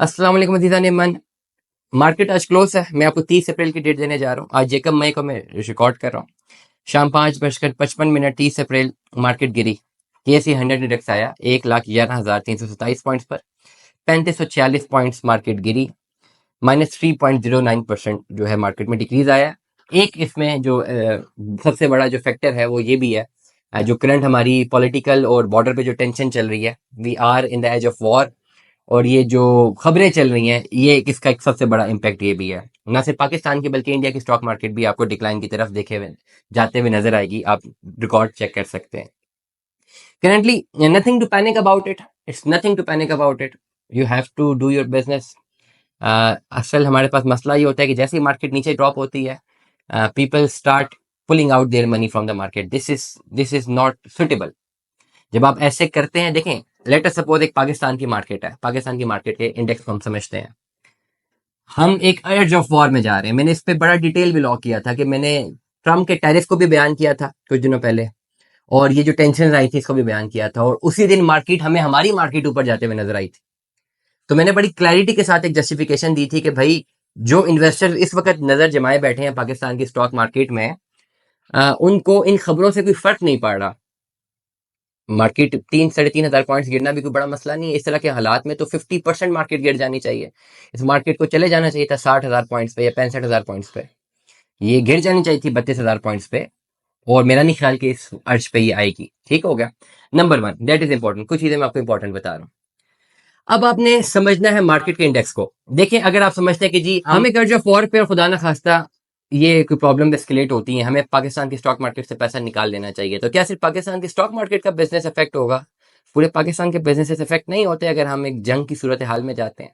अस्सलाम वालेकुम अज़ीज़ान मन। मार्केट आज क्लोज है। मैं आपको 30 अप्रैल की डेट देने जा रहा हूँ। आज 1 मई को मैं रिकॉर्ड कर रहा हूँ। शाम 5:55 मार्केट गिरी। KSE 100 इंडेक्स आया 1,11,327 पॉइंट्स पर। 3546 पॉइंट्स मार्केट गिरी। -3.09% जो है मार्केट में डिक्रीज आया। एक इसमें जो सबसे बड़ा जो फैक्टर है वो ये भी है, जो करंट हमारी पॉलिटिकल और बॉर्डर पे जो टेंशन चल रही है, we are in the age of war. और ये जो खबरें चल रही हैं, ये इसका एक सबसे बड़ा इम्पैक्ट ये भी है। ना सिर्फ पाकिस्तान की बल्कि इंडिया की स्टॉक मार्केट भी आपको डिक्लाइन की तरफ देखे हुए जाते हुए नजर आएगी। आप रिकॉर्ड चेक कर सकते हैं। Currently nothing to panic about it. It's nothing to panic about it. You have to do your business. असल हमारे पास मसला ये होता है कि जैसे ही मार्केट नीचे ड्रॉप होती है, people start pulling out their money from the market. This is not suitable. जब आप ऐसे करते हैं, देखें, लेट अस सपोज एक पाकिस्तान की मार्केट है। पाकिस्तान की मार्केट के इंडेक्स को हम समझते हैं। हम एक एज ऑफ वॉर में जा रहे हैं। मैंने इस पे बड़ा डिटेल भी लॉक किया था कि मैंने ट्रम्प के टैरिफ को भी बयान किया था कुछ दिनों पहले, और ये जो टेंशन आई थी इसको भी बयान किया था, और उसी दिन मार्केट हमें हमारी मार्केट ऊपर जाते हुए नजर आई थी। तो मैंने बड़ी क्लैरिटी के साथ एक जस्टिफिकेशन दी थी कि भाई, जो इन्वेस्टर इस वक्त नजर जमाए बैठे हैं पाकिस्तान की स्टॉक मार्केट में, उनको इन खबरों से कोई फर्क नहीं पड़ रहा। मार्केट 3-3.5 हज़ार पॉइंट्स गिरना भी कोई बड़ा मसला नहीं है। इस तरह के हालात में तो 50% मार्केट गिर जानी चाहिए। इस मार्केट को चले जाना चाहिए था 60,000 पॉइंट्स पे या 65,000 पॉइंट्स पे। ये गिर जानी चाहिए थी 32,000 पॉइंट्स पे, और मेरा नहीं ख्याल कि इस अर्ज पे ये आएगी। ठीक हो गया। Number 1, that is important. कुछ चीजें मैं आपको इंपॉर्टेंट बता रहा हूँ। अब आपने समझना है मार्केट के इंडेक्स को। देखिए, अगर आप समझते हैं कि जी हमें कर्ज ऑफ वॉर पे और खुदा ना खास्ता ये कोई प्रॉब्लम एस्केलेट होती है, हमें पाकिस्तान की स्टॉक मार्केट से पैसा निकाल लेना चाहिए, तो क्या सिर्फ पाकिस्तान की स्टॉक मार्केट का बिजनेस इफेक्ट होगा? पूरे पाकिस्तान के बिजनेस इफेक्ट नहीं होते अगर हम एक जंग की सूरत हाल में जाते हैं।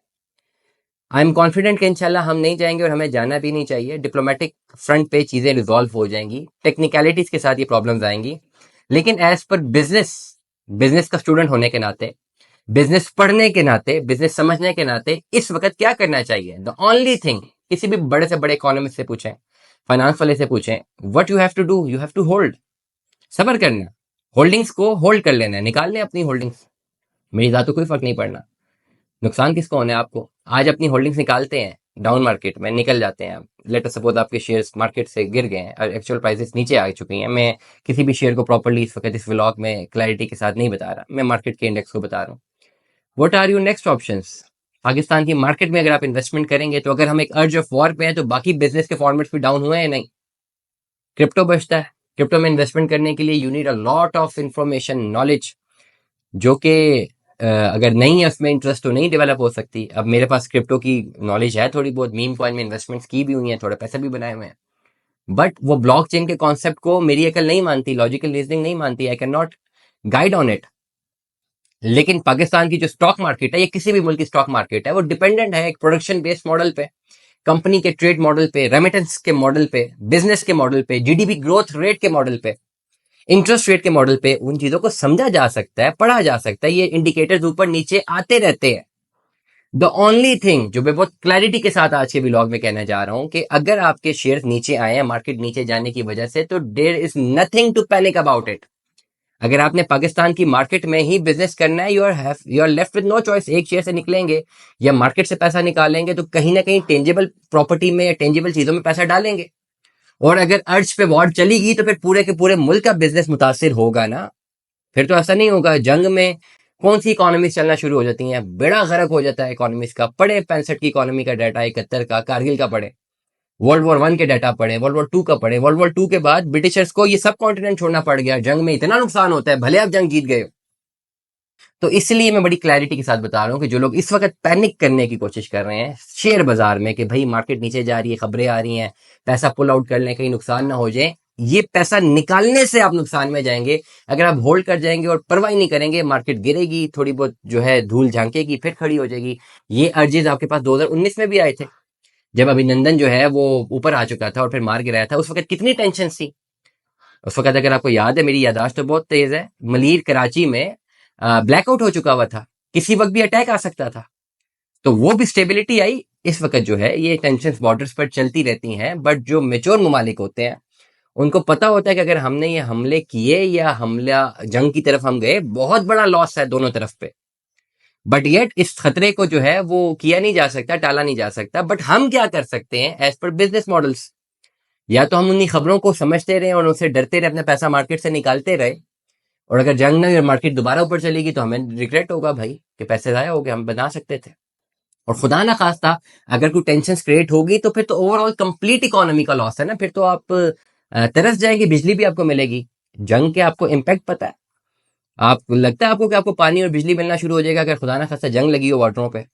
आई एम कॉन्फिडेंट कि इंशाल्लाह हम नहीं जाएंगे, और हमें जाना भी नहीं चाहिए। डिप्लोमेटिक फ्रंट पे चीजें रिजॉल्व हो जाएंगी, टेक्निकलिटीज के साथ ये प्रॉब्लम्स आएंगी, लेकिन एज पर बिजनेस, बिजनेस का स्टूडेंट होने के नाते, बिजनेस पढ़ने के नाते, बिजनेस समझने के नाते इस वक्त क्या करना चाहिए? द ओनली थिंग, किसी भी बड़े से बड़े इकोनॉमिस्ट से पूछें, फाइनेंस वाले से पूछें, what you have to do, you have to hold. सबर करना, होल्डिंग्स को होल्ड कर लेना है, निकाल लें अपनी होल्डिंग्स। मेरी बात तो कोई फर्क नहीं पड़ना। नुकसान किसको होना है? आपको। आज अपनी होल्डिंग्स निकालते हैं, डाउन मार्केट में निकल जाते हैं। लेट अस सपोज आपके शेयर्स मार्केट से गिर गए हैं और एक्चुअल प्राइसेस नीचे आ चुकी हैं। मैं किसी भी शेयर को प्रॉपर्ली इस वक्त इस व्लॉग में क्लैरिटी के साथ नहीं बता रहा, मैं मार्केट के इंडेक्स को बता रहा हूँ। What are your next options? Pakistan की मार्केट में अगर आप इन्वेस्टमेंट करेंगे, तो अगर हम एक अर्ज ऑफ वॉर पे हैं, तो बाकी बिजनेस के फॉर्मेट्स भी डाउन हुए हैं नहीं। क्रिप्टो बचता है। क्रिप्टो में इन्वेस्टमेंट करने के लिए you need a lot of information, knowledge, जो कि अगर नहीं है उसमें इंटरेस्ट, तो नहीं डेवलप हो सकती। अब मेरे पास क्रिप्टो की नॉलेज है थोड़ी बहुत, मीम कॉइन में इन्वेस्टमेंट्स की भी हुई हैं, थोड़े पैसे भी बनाए हुए हैं, बट वो ब्लॉकचेन के कॉन्सेप्ट को मेरी अकल नहीं मानती, लॉजिकल रीजनिंग नहीं मानती। I can not guide on it. लेकिन पाकिस्तान की जो स्टॉक मार्केट है, ये किसी भी मुल्क की स्टॉक मार्केट है, वो डिपेंडेंट है एक प्रोडक्शन बेस्ड मॉडल पे, कंपनी के ट्रेड मॉडल पे, रेमिटेंस के मॉडल पे, बिजनेस के मॉडल पे, जीडीपी ग्रोथ रेट के मॉडल पे, इंटरेस्ट रेट के मॉडल पे। उन चीजों को समझा जा सकता है, पढ़ा जा सकता है। ये इंडिकेटर्स ऊपर नीचे आते रहते हैं। द ओनली थिंग जो मैं बहुत क्लैरिटी के साथ आज के व्लॉग में कहना जा रहा हूं, कि अगर आपके शेयर नीचे आए हैं मार्केट नीचे जाने की वजह से, तो there is nothing to panic about it. अगर आपने पाकिस्तान की मार्केट में ही बिजनेस करना है, you are left with no choice. एक शेयर से निकलेंगे या मार्केट से पैसा निकालेंगे, तो कहीं ना कहीं टेंजिबल प्रॉपर्टी में या टेंजिबल चीजों में पैसा डालेंगे। और अगर अर्ज पे वॉर चलेगी, तो फिर पूरे के पूरे मुल्क का बिजनेस मुतासिर होगा ना। फिर तो ऐसा नहीं होगा। जंग में कौन सी इकोनॉमीज चलना शुरू हो जाती हैं, बेड़ा गर्क हो जाता है इकोनॉमीज का। पढ़े 65 की इकोनॉमी का डाटा, 71 का, कारगिल का पढ़े, वर्ल्ड वॉर 1 के डाटा पढ़े, वर्ल्ड वॉर 2 का पढ़े। वर्ल्ड वॉर 2 के बाद ब्रिटिशर्स को ये सब कॉन्टिनेंट छोड़ना पड़ गया। जंग में इतना नुकसान होता है, भले आप जंग जीत गए हो। तो इसलिए मैं बड़ी क्लैरिटी के साथ बता रहा हूँ कि जो लोग इस वक्त पैनिक करने की कोशिश कर रहे हैं शेयर बाजार में, कि भाई मार्केट नीचे जा रही है, खबरें आ रही हैं, पैसा पुल आउट कर लें, कहीं नुकसान ना हो जाए, ये पैसा निकालने से आप नुकसान में जाएंगे। अगर आप होल्ड कर जाएंगे और परवाह नहीं करेंगे, मार्केट गिरेगी, थोड़ी बहुत जो है धूल झांकेगी, फिर खड़ी हो जाएगी। ये अर्जेस आपके पास 2019 में भी आए थे, जब अभिनंदन जो है वो ऊपर आ चुका था और फिर मार गिराया था। उस वक्त कितनी टेंशन थी उस वक्त। अगर आपको याद है, मेरी याददाश्त तो बहुत तेज है, मलीर कराची में ब्लैकआउट हो चुका हुआ था, किसी वक्त भी अटैक आ सकता था। तो वो भी स्टेबिलिटी आई। इस वक्त जो है ये टेंशन बॉर्डर्स पर चलती रहती हैं, बट जो मेच्योर ममालिक होते हैं, उनको पता होता है कि अगर हमने ये हमले किए या हमला जंग की तरफ हम गए, बहुत बड़ा लॉस है दोनों तरफ पे। बट येट इस खतरे को जो है वो किया नहीं जा सकता, टाला नहीं जा सकता। बट हम क्या कर सकते हैं एज पर बिजनेस मॉडल्स, या तो हम उन्हीं खबरों को समझते रहे और उनसे डरते रहे, अपना पैसा मार्केट से निकालते रहे, और अगर जंग नहीं और मार्केट दोबारा ऊपर चलेगी तो हमें रिग्रेट होगा भाई कि पैसे ज़ाया हो गए, हम बना सकते थे। और खुदा ना खास्ता अगर कोई टेंशन क्रिएट होगी तो फिर तो ओवरऑल कंप्लीट इकोनॉमी का लॉस है ना, फिर तो आप तरस जाएंगे, बिजली भी आपको मिलेगी। जंग के आपको इम्पैक्ट पता है? आप लगता है आपको कि आपको पानी और बिजली मिलना शुरू हो जाएगा अगर खुदा ना खास्ता जंग लगी हो वाटरों पे?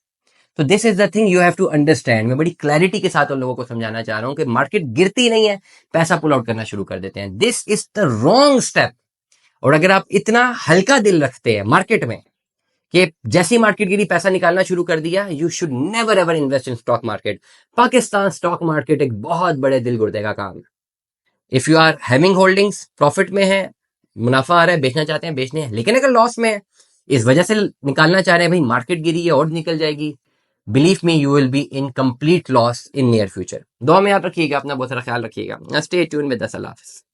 तो this is the thing you have to understand. मैं बड़ी क्लैरिटी के साथ उन लोगों को समझाना चाह रहा हूं कि मार्केट गिरती नहीं है, पैसा पुल आउट करना शुरू कर देते हैं। This is the wrong step. और अगर आप इतना हल्का दिल रखते हैं मार्केट में कि जैसी मार्केट गिरी पैसा निकालना शुरू कर दिया, you should never ever invest in stock market. Pakistan stock market एक बहुत बड़े दिल गुर्दे का काम है। If you are having holdings, profit में है, मुनाफा आ रहा है, बेचना चाहते हैं बेचने हैं, लेकिन अगर लॉस में है, इस वजह से निकालना चाह रहे हैं भाई मार्केट गिरी है और निकल जाएगी, believe me you will be in complete loss in near future. दुआ में याद रखिएगा, अपना बहुत सारा ख्याल रखिएगा। Stay tune with us. अल्लाह हाफिज़।